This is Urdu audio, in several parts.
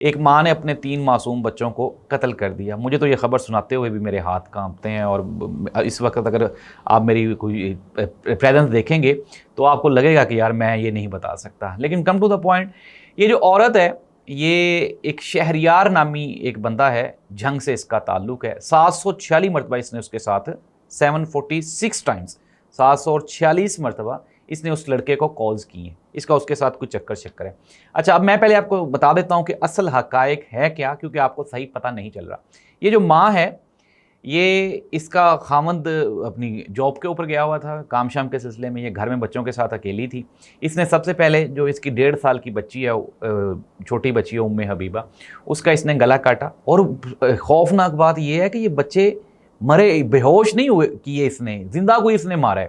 ایک ماں نے اپنے 3 معصوم بچوں کو قتل کر دیا. مجھے تو یہ خبر سناتے ہوئے بھی میرے ہاتھ کانپتے ہیں، اور اس وقت اگر آپ میری کوئی پریزنس دیکھیں گے تو آپ کو لگے گا کہ یار میں یہ نہیں بتا سکتا. لیکن کم ٹو دا پوائنٹ، یہ جو عورت ہے یہ ایک شہریار نامی ایک بندہ ہے، جھنگ سے اس کا تعلق ہے. 746 مرتبہ اس نے اس کے ساتھ 746 ٹائمز 746 مرتبہ اس نے اس لڑکے کو کالز کی ہیں. اس کا اس کے ساتھ کچھ چکر ہے. اچھا، اب میں پہلے آپ کو بتا دیتا ہوں کہ اصل حقائق ہے کیا، کیونکہ آپ کو صحیح پتہ نہیں چل رہا. یہ جو ماں ہے، یہ اس کا خامند اپنی جاب کے اوپر گیا ہوا تھا کام شام کے سلسلے میں، یہ گھر میں بچوں کے ساتھ اکیلی تھی. اس نے سب سے پہلے جو اس کی 1.5 سال کی بچی ہے، چھوٹی بچی ہے ام حبیبہ، اس کا اس نے گلا کاٹا. اور خوفناک بات یہ ہے کہ یہ بچے مرے، بے ہوش نہیں ہوئے کیے، اس نے زندہ کوئی اس نے مارا ہے.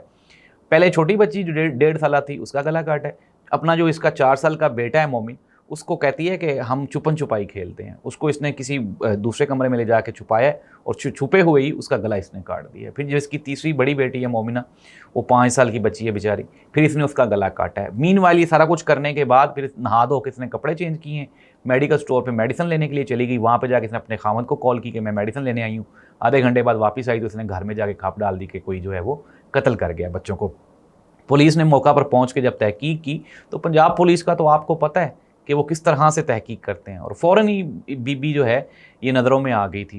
پہلے چھوٹی بچی جو 1.5 سالہ تھی اس کا گلا کاٹا ہے. اپنا جو اس کا 4 سال کا بیٹا ہے مومن، اس کو کہتی ہے کہ ہم چھپن چھپائی کھیلتے ہیں. اس کو اس نے کسی دوسرے کمرے میں لے جا کے چھپایا ہے، اور چھپے ہوئے ہی اس کا گلا اس نے کاٹ دیا. پھر جو اس کی تیسری بڑی بیٹی ہے مومنہ، وہ 5 سال کی بچی ہے بیچاری، پھر اس نے اس کا گلا کاٹا ہے. مین وائل یہ سارا کچھ کرنے کے بعد پھر نہا دھو کے اس نے کپڑے چینج کیے ہیں، میڈیکل سٹور پہ میڈیسن لینے کے لیے چلی گئی. وہاں پہ جا کے اس نے اپنے خاوند کو کال کی کہ میں میڈیسن لینے آئی ہوں. آدھے گھنٹے بعد واپس آئی تو اس نے گھر میں جا کے کھاپ ڈال دی کہ کوئی جو ہے وہ قتل کر گیا بچوں کو. پولیس نے موقع پر پہنچ کے جب تحقیق کی تو پنجاب پولیس کا تو آپ کو پتہ ہے کہ وہ کس طرح سے تحقیق کرتے ہیں، اور فوراً ہی بی بی جو ہے یہ نظروں میں آ گئی تھی.